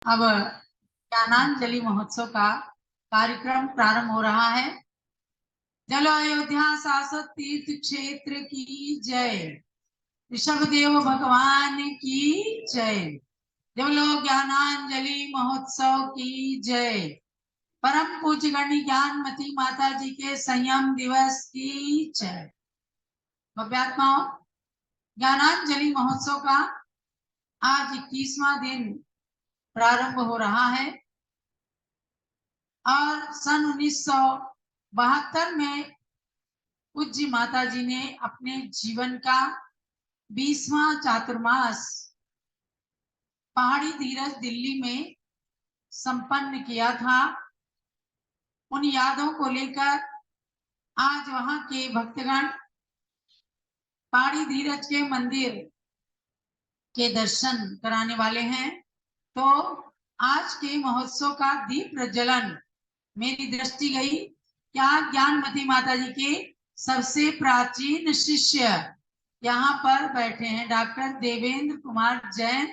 अब ज्ञानांजलि महोत्सव का कार्यक्रम प्रारंभ हो रहा है। चलो अयोध्या शाश्वत तीर्थ क्षेत्र की जय, ऋषभदेव भगवान की जय, बोलो ज्ञानांजलि महोत्सव की जय, परम पूज्य गणी ज्ञानमती माता जी के संयम दिवस की जय। भव्यात्माओं, ज्ञानांजलि महोत्सव का आज 21वां दिन प्रारंभ हो रहा है और सन 1972 में पूज्य माता जी ने अपने जीवन का 20वां चातुर्मास पहाड़ी धीरज दिल्ली में संपन्न किया था। उन यादों को लेकर आज वहां के भक्तगण पहाड़ी धीरज के मंदिर के दर्शन कराने वाले हैं। तो आज के महोत्सव का दीप प्रज्वलन मेरी दृष्टि गई, क्या ज्ञानमती माता जी के सबसे प्राचीन शिष्य यहाँ पर बैठे हैं, डॉक्टर देवेंद्र कुमार जैन,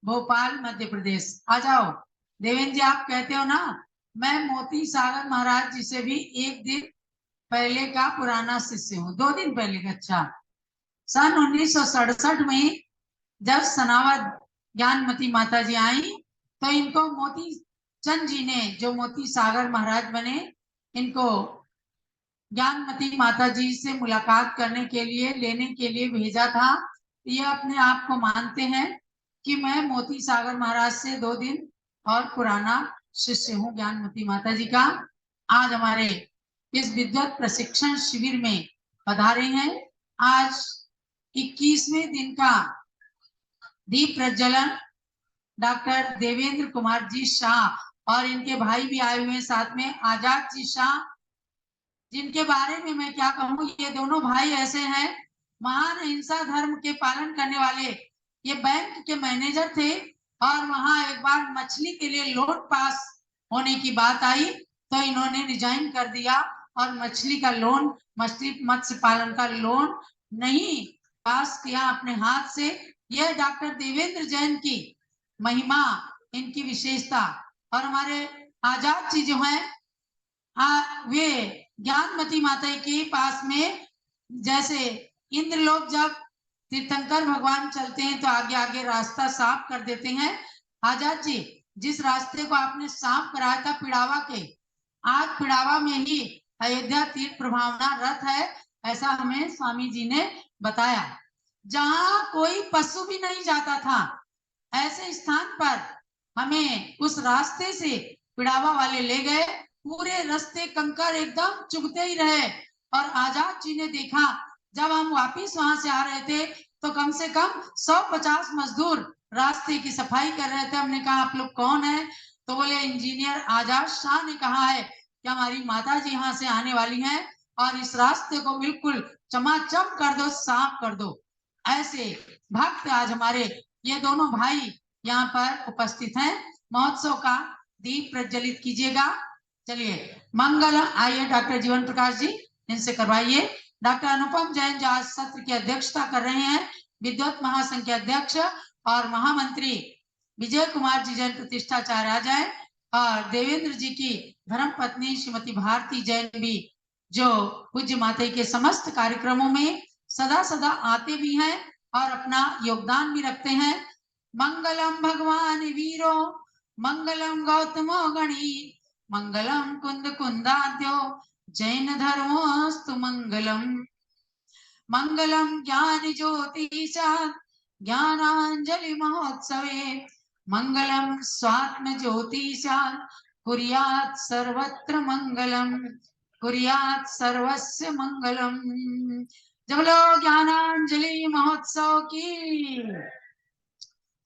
भोपाल मध्य प्रदेश। आ जाओ देवेंद्र जी, आप कहते हो ना मैं मोती सागर महाराज जी से भी एक दिन पहले का पुराना शिष्य हूँ, 2 दिन पहले का। अच्छा, सन 1967 में जब सनावद ज्ञानमती माता जी आई तो इनको मोती चंद जी ने, जो मोती सागर महाराज बने, इनको ज्ञानमती माता जी से मुलाकात करने के लिए, लेने के लिए भेजा था। ये अपने आप को मानते हैं कि मैं मोती सागर महाराज से 2 दिन और पुराना शिष्य हूँ ज्ञानमती माता जी का। आज हमारे इस विद्वत प्रशिक्षण शिविर में पधारे हैं। आज 21वें दिन का दीप प्रज्वलन डॉक्टर देवेंद्र कुमार जी शाह और इनके भाई भी आए हुए हैं साथ में, आजाद जी शाह, जिनके बारे में मैं क्या कहूँ, ये दोनों भाई ऐसे हैं, महान अहिंसा धर्म के पालन करने वाले। ये बैंक के मैनेजर थे और वहां एक बार मछली के लिए लोन पास होने की बात आई तो इन्होंने रिजाइन कर दिया और मछली का लोन, मत्स्य पालन का लोन नहीं पास किया अपने हाथ से। यह डॉक्टर देवेंद्र जैन की महिमा, इनकी विशेषता। और हमारे आजाद जी जो हैं, वे ज्ञानमती माता के पास में, जैसे इंद्र लोग जब तीर्थंकर भगवान चलते हैं तो आगे आगे रास्ता साफ कर देते हैं। आजाद जी, जिस रास्ते को आपने साफ कराया था पिड़ावा के, आज पिड़ावा में ही अयोध्या तीर्थ प्रभावना रथ है, ऐसा हमें स्वामी जी ने बताया। जहां कोई पशु भी नहीं जाता था, ऐसे स्थान पर हमें उस रास्ते से पिड़ावा वाले ले गए। पूरे रास्ते कंकर एकदम चुभते ही रहे और आजाद जी ने देखा, जब हम वापिस वहां से आ रहे थे तो कम से कम 150 मजदूर रास्ते की सफाई कर रहे थे। हमने कहा आप लोग कौन है? तो बोले इंजीनियर आजाद शाह ने कहा है कि हमारी माता जी यहाँ से आने वाली हैं और इस रास्ते को बिल्कुल चमाचम कर दो, साफ कर दो। ऐसे भक्त आज हमारे ये दोनों भाई यहाँ पर उपस्थित हैं। महोत्सव का दीप प्रज्वलित कीजिएगा। चलिए मंगल, आइए डॉक्टर जीवन प्रकाश जी, इनसे करवाइए। डॉक्टर अनुपम जैन जो आज सत्र की अध्यक्षता कर रहे हैं, विद्वत महासंघ के अध्यक्ष और महामंत्री विजय कुमार जी जैन प्रतिष्ठाचार्य आ जाए, और देवेंद्र जी की धर्म पत्नी श्रीमती भारती जैन भी, जो पूज्य माता के समस्त कार्यक्रमों में सदा सदा आते भी हैं और अपना योगदान भी रखते हैं। मंगलम भगवान वीरो, मंगलम गौतमो गणी, मंगलम कुंद कुंदाद्यो, जैन धर्मोस्तु मंगलम। मंगलम ज्ञान ज्योतिषा ज्ञानांजलि महोत्सवे, मंगलम स्वात्म ज्योतिषा कुर्यात् सर्वत्र मंगलम, कुर्यात् सर्वस्य मंगलम। जब लोग ज्ञानांजलि महोत्सव की।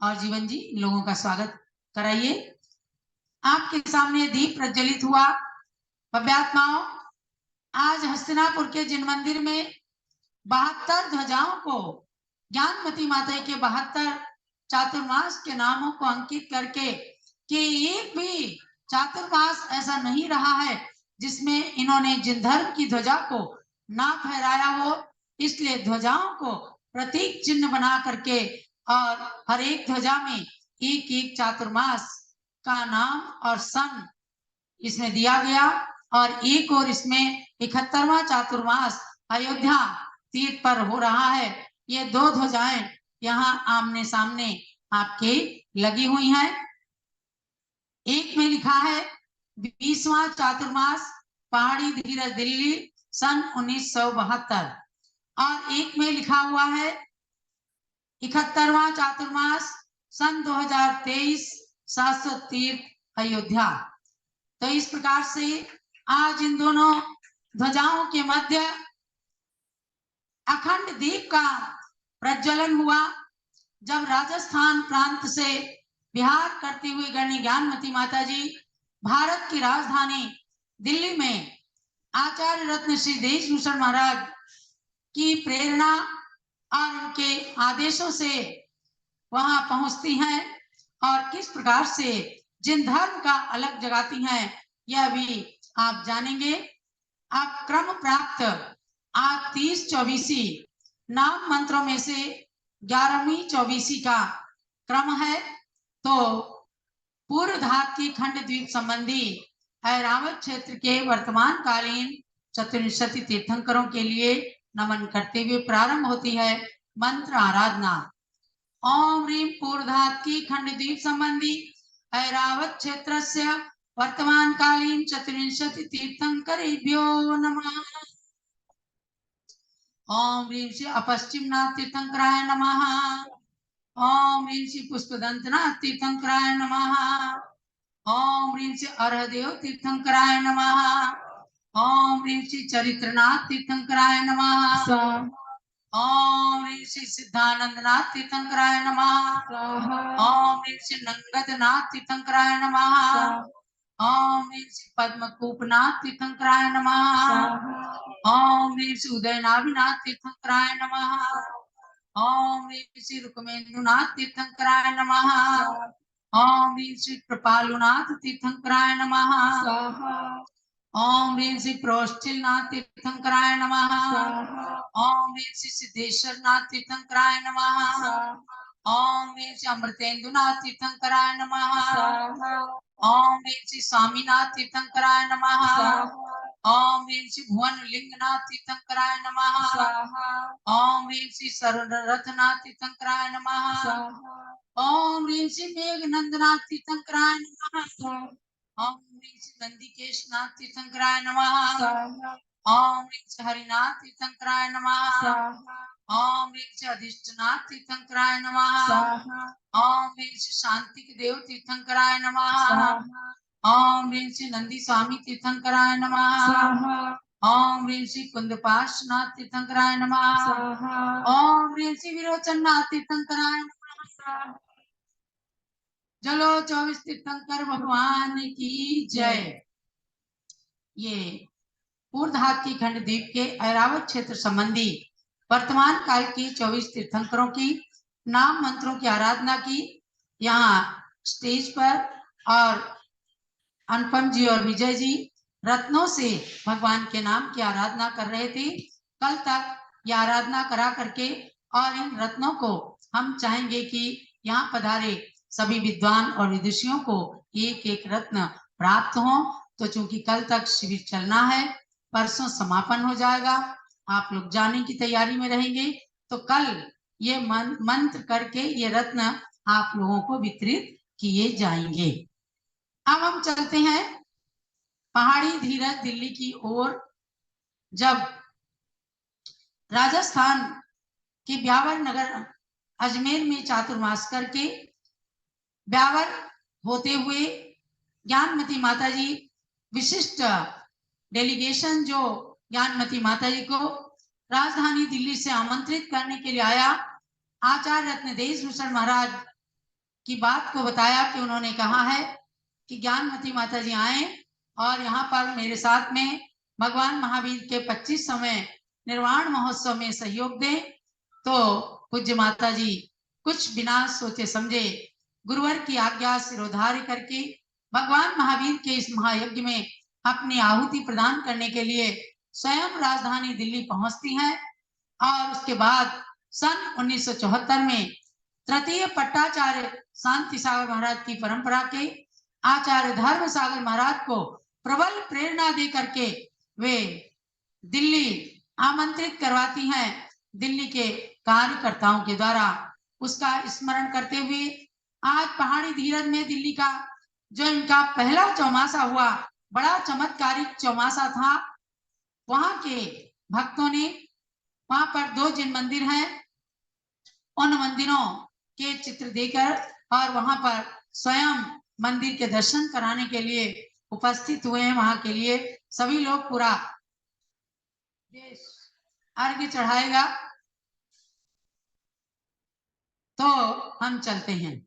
और जीवन जी, इन लोगों का स्वागत कराइए। आपके सामने दीप प्रज्वलित हुआ। भव्यात्माओं, आज हस्तिनापुर के जिन मंदिर में 72 ध्वजाओं को ज्ञानमती माता के 72 चातुर्मास के नामों को अंकित करके, कि एक भी चातुर्मास ऐसा नहीं रहा है जिसमें इन्होंने जिन धर्म की ध्वजा को ना फहराया हो, इसलिए ध्वजाओं को प्रतीक चिन्ह बना करके और हर एक ध्वजा में एक एक चातुर्मास का नाम और सन इसमें दिया गया, और एक और इसमें 71वां चातुर्मास अयोध्या तीर्थ पर हो रहा है। ये दो ध्वजाएं यहाँ आमने सामने आपके लगी हुई हैं। एक में लिखा है 20वां चातुर्मास पहाड़ी धीरज दिल्ली सन 1972, और एक में लिखा हुआ है 71वां चातुर्मास सन 2023 700 तीर्थ अयोध्या। तो इस प्रकार से आज इन दोनों ध्वजाओं के मध्य अखंड दीप का प्रज्वलन हुआ। जब राजस्थान प्रांत से विहार करते हुए गणी ज्ञानमती माता जी भारत की राजधानी दिल्ली में आचार्य रत्न श्री देशभूषण महाराज की प्रेरणा और उनके आदेशों से वहां पहुंचती हैं, और किस प्रकार से जिन धर्म का अलग जगाती हैं यह भी आप जानेंगे। आप क्रम प्राप्त आज 30 चौबीसी नाम मंत्रों में से 11वीं चौबीसी का क्रम है। तो पूर्व धात की खंड द्वीप संबंधी ऐरावत क्षेत्र के वर्तमान कालीन चतुर्विंशति तीर्थंकरों के लिए नमन करते हुए प्रारंभ होती है मंत्र आराधना। ओम ह्रीं पूर्वधात की खंड द्वीप संबंधी ऐरावत क्षेत्रस्य वर्तमान कालीन चतुर्विंशति तीर्थंकरेभ्यो नमः। ओम ह्रीं श्री अपश्चिमनाथ तीर्थंकराय नमः। ओम ह्रीं श्री पुष्पदंतनाथ तीर्थंकराय नमः। ओम ह्रीं श्री अर्हदेव तीर्थंकराय नमः। ओम ह्रीं श्री चरित्रनाथ तीर्थंकराय नमः। ओम ह्रीं श्री सिद्धानंदनाथ तीर्थंकराय नमः। ओम ह्रीं श्री नंगदनाथ तीर्थंकराय नमः। ओम ह्रीं श्री पद्मकूपनाथ तीर्थंकराय नमः। ओम ह्रीं श्री उदयनाभिनाथ तीर्थंकराय नमः। ओम ह्रीं श्री रुक्मेंद्रनाथ तीर्थंकराय नमः। ओम ह्रीं श्री कृपालुनाथ तीर्थंकराय नमः। ओम ह्रीं श्री प्रोष्ठिलनाथ तीर्थंकराय नमः। ओम ह्रीं श्री सिद्धेश्वरनाथ तीर्थंकराय नमः। ओम ह्रीं श्री अमृतेंदुनाथ तीर्थंकराय नमः। ओम ह्रीं श्री स्वामीनाथ तीर्थंकराय नमः। ओम ह्रीं श्री भुवनलिंगनाथ तीर्थंकराय नमः। ओम ह्रीं श्री सर्वरथनाथ तीर्थंकराय नमः। ओम ह्रीं श्री मेघनंदनाथ तीर्थंकराय नमः। ओम ह्रीं श्री नंदिकेशनाथ तीर्थंकराय नमः। ओम ह्रीं श्री हरिनाथ तीर्थंकराय नमः। ओम ह्रीं श्री अधिष्ठनाथ तीर्थंकराय नमः। ओम ह्रीं श्री शांतिक देव तीर्थंकराय नमः। ओम ह्रीं श्री नंदी स्वामी तीर्थंकराय नमः। ओम ह्रीं श्री कुंदपाशनाथ तीर्थंकराय नमः। ओम ह्रीं श्री विरोचननाथ तीर्थंकराय नमः। चलो 24 तीर्थंकर भगवान की जय। ये पूर्वधात की खंड द्वीप के ऐरावत क्षेत्र संबंधी वर्तमान काल की 24 तीर्थंकरों की नाम मंत्रों की आराधना की यहाँ स्टेज पर, और अनुपम जी और विजय जी रत्नों से भगवान के नाम की आराधना कर रहे थे। कल तक ये आराधना करा करके, और इन रत्नों को हम चाहेंगे कि यहाँ पधारे सभी विद्वान और विदुषियों को एक एक रत्न प्राप्त हो। तो चूंकि कल तक शिविर चलना है, परसों समापन हो जाएगा, आप लोग जाने की तैयारी में रहेंगे, तो कल ये मंत्र करके ये रत्न आप लोगों को वितरित किए जाएंगे। अब हम चलते हैं पहाड़ी धीरज दिल्ली की ओर। जब राजस्थान के ब्यावर नगर अजमेर में चातुर्मास करके ब्यावर होते हुए ज्ञानमती माता जी विशिष्ट डेलीगेशन जो ज्ञानमती माता जी को राजधानी दिल्ली से आमंत्रित करने के लिए आया, आचार्य रत्न देशभूषण महाराज की बात को बताया कि उन्होंने कहा है कि ज्ञानमती माता जी आए और यहाँ पर मेरे साथ में भगवान महावीर के 25वें निर्वाण महोत्सव में सहयोग दें। तो पूज्य माता जी कुछ बिना सोचे समझे गुरुवर की आज्ञा सिरोधार्य करके भगवान महावीर के इस महायज्ञ में अपनी आहुति प्रदान करने के लिए स्वयं राजधानी दिल्ली पहुंचती हैं। और उसके बाद सन 1974 में तृतीय पट्टाचार्य शांति सागर महाराज की परंपरा के आचार्य धर्म सागर महाराज को प्रबल प्रेरणा दे करके वे दिल्ली आमंत्रित करवाती हैं दिल्ली के कार्यकर्ताओं के द्वारा। उसका स्मरण करते हुए आज पहाड़ी धीरज में दिल्ली का जो इनका पहला चौमासा हुआ, बड़ा चमत्कारिक चौमासा था। वहां के भक्तों ने वहां पर 2 जिन मंदिर हैं उन मंदिरों के चित्र देकर और वहां पर स्वयं मंदिर के दर्शन कराने के लिए उपस्थित हुए हैं। वहां के लिए सभी लोग पूरा देश अर्घ्य चढ़ाएगा। तो हम चलते हैं।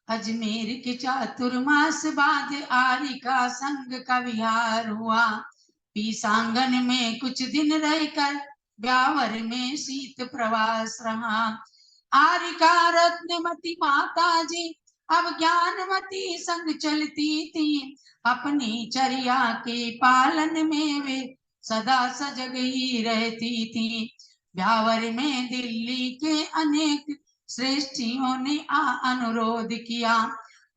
अजमेर के चातुर्मास बाद आर्य का संग का विहार हुआ। पीसांगन में कुछ दिन रहकर ब्यावर में शीत प्रवास रहा। आर्य का रत्नमती माता जी अब ज्ञानमती संग चलती थी। अपनी चर्या के पालन में वे सदा सजग ही रहती थी। ब्यावर में दिल्ली के अनेक श्रेष्ठियों ने अनुरोध किया।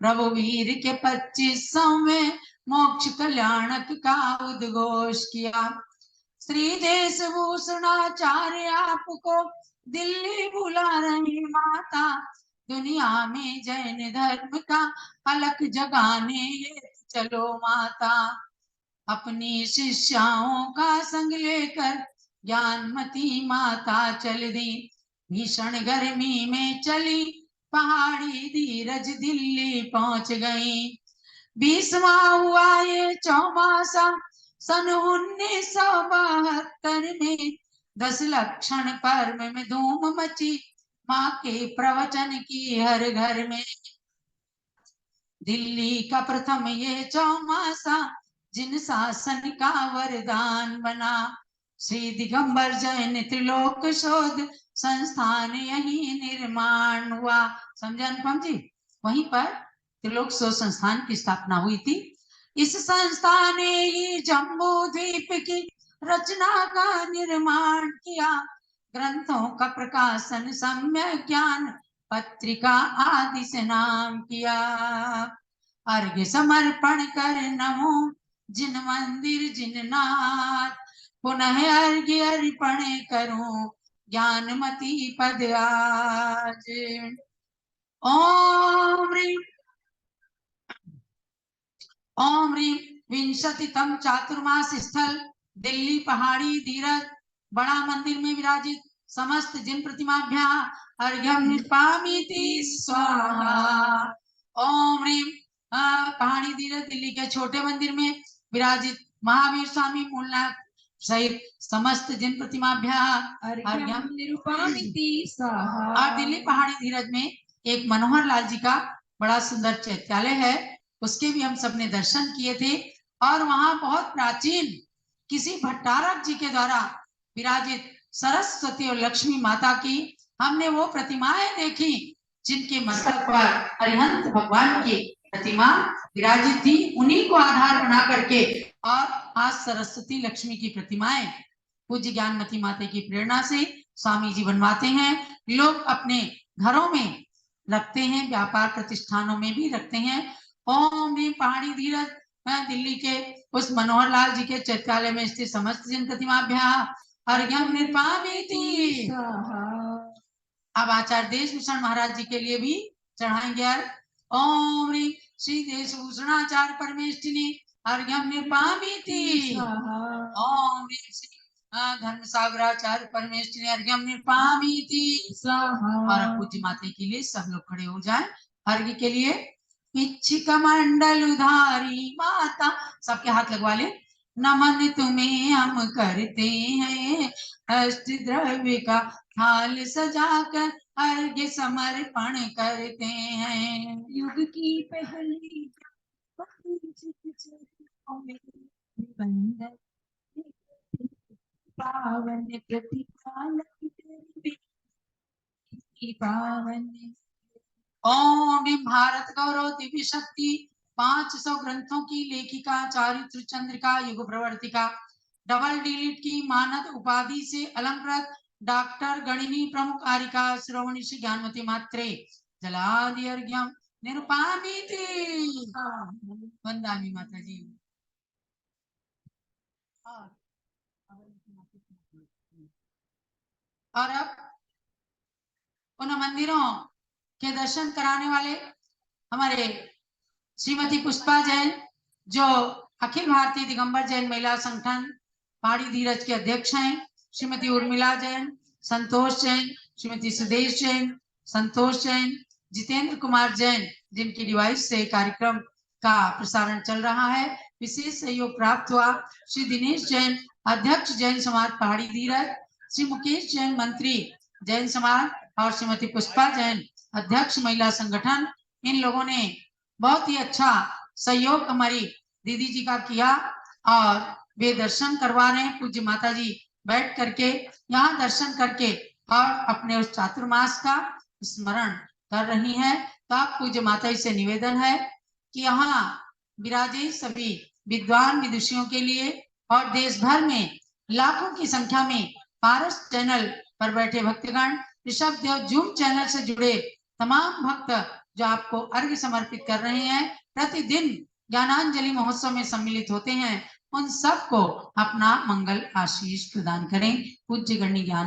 प्रभु वीर के 25वें मोक्ष कल्याणक का उद्घोष किया। श्री देशभूषणाचार्य आपको दिल्ली बुला रही माता। दुनिया में जैन धर्म का अलख जगाने ये चलो माता। अपनी शिष्याओं का संग लेकर ज्ञानमती माता चल दी। भीषण गर्मी में चली पहाड़ी धीरज दिल्ली पहुंच गई। 20वां हुआ ये चौमासा सन 1972 में। 10 लक्षण पर्व में धूम मची माँ के प्रवचन की हर घर में। दिल्ली का प्रथम ये चौमासा जिन शासन का वरदान बना। श्री दिगंबर जैन त्रिलोक शोध संस्थान यही निर्माण हुआ। समझे अनुपम जी? वहीं पर त्रिलोक शोध संस्थान की स्थापना हुई थी। इस संस्थान ने ही जम्बू द्वीप की रचना का निर्माण किया। ग्रंथों का प्रकाशन सम्यक ज्ञान पत्रिका आदि से नाम किया। अर्घ्य समर्पण कर नमो जिन मंदिर जिन नाथ। पुनः अर्घ्य अर्पण करूं ज्ञानमती पद आज। ओम ह्रीं ओम ह्रीं विंशतितम चातुर्मास स्थल दिल्ली पहाड़ी धीरज बड़ा मंदिर में विराजित समस्त जिन प्रतिमाभ्या अर्घ्यम निर्पामीति स्वाहा। ओम ह्रीं पहाड़ी धीरज दिल्ली के छोटे मंदिर में विराजित महावीर स्वामी मूलनाथ सहित समस्त जिन प्रतिमाभ्या अर्घ्यम निरूपामिति स्वाहा। और दिल्ली पहाड़ी धीरज में एक मनोहर लाल जी का बड़ा सुंदर चैत्यालय है, उसके भी हम सबने दर्शन किए थे। और वहां बहुत प्राचीन किसी भट्टारक जी के द्वारा विराजित सरस्वती और लक्ष्मी माता की हमने वो प्रतिमाएं देखी जिनके मस्तक पर अरिहंत भगवान की प्रतिमा विराजित थी। उन्हीं को आधार बना करके और आज सरस्वती लक्ष्मी की प्रतिमाएं पूज्य ज्ञानमती माता की प्रेरणा से स्वामी जी बनवाते हैं। लोग अपने घरों में रखते हैं, व्यापार प्रतिष्ठानों में भी रखते हैं। ओम ह्रीं पहाड़ी धीरज दिल्ली के उस मनोहर लाल जी के चैत्यालय में स्थित समस्त जिन प्रतिमाभ्या अर्घ्यम निर्पामीति। अब आचार्य देशभूषण महाराज जी के लिए भी चढ़ाएंगे। ओम ह्रीं श्री देशभूषणाचार्य परमेष्ठिनी अर्घ्यम निर्पामीति। ओम ह्रीं श्री धर्म सागराचार्य परमेष्ठिनी अर्घ्यम निर्पामीति। और पूज्य माता के लिए सब लोग खड़े हो जाएं अर्घ्य के लिए। इच्छिक मंडल उधारी माता, सबके हाथ लगवा ले। नमन तुम्हें हम करते हैं, अष्ट द्रव्य का थाल सजाकर अर्घ्य समर्पण करते हैं। युग की पहली पावन प्रतिपाल पावन। ओम ह्रीं भारत गौरव दिव्य शक्ति 500 ग्रंथों की लेखिका चारित्र चंद्रिका युग प्रवर्तिका डबल डिलीट की मानद उपाधि से अलंकृत डॉक्टर गणिनी प्रमुख आरिका श्रवणी श्री ज्ञानमती मात्रे जलादि अर्घ्यम निरुपामीति। वंदामी माता जी। और अब उन मंदिरों के दर्शन कराने वाले हमारे श्रीमती पुष्पा जैन, जो अखिल भारतीय दिगंबर जैन महिला संगठन पहाड़ी धीरज के अध्यक्ष हैं, श्रीमती उर्मिला जैन, संतोष जैन, श्रीमती सुदेश जैन, संतोष जैन, जितेंद्र कुमार जैन, जिनकी डिवाइस से कार्यक्रम का प्रसारण चल रहा है। विशेष सहयोग प्राप्त हुआ श्री दिनेश जैन, अध्यक्ष जैन समाज पहाड़ी धीरज, श्री मुकेश जैन, मंत्री जैन समाज, और श्रीमती पुष्पा जैन, अध्यक्ष महिला संगठन। इन लोगों ने बहुत ही अच्छा सहयोग हमारी दीदी जी का किया और वे दर्शन करवा रहे हैं। पूज्य माता जी बैठ करके यहाँ दर्शन करके और अपने उस चातुर्मास का स्मरण कर रही हैं। तो आप पूज्य माता जी से निवेदन है कि यहाँ विराजे सभी विद्वान विदुषियों के लिए और देश भर में लाखों की संख्या में पारस चैनल पर बैठे भक्तगण, ऋषभ देव जूम चैनल से जुड़े तमाम भक्त जो आपको अर्घ्य समर्पित कर रहे हैं, प्रतिदिन ज्ञानांजलि महोत्सव में सम्मिलित होते हैं, उन सबको अपना मंगल आशीष प्रदान करें। पूज्य गणनी ज्ञान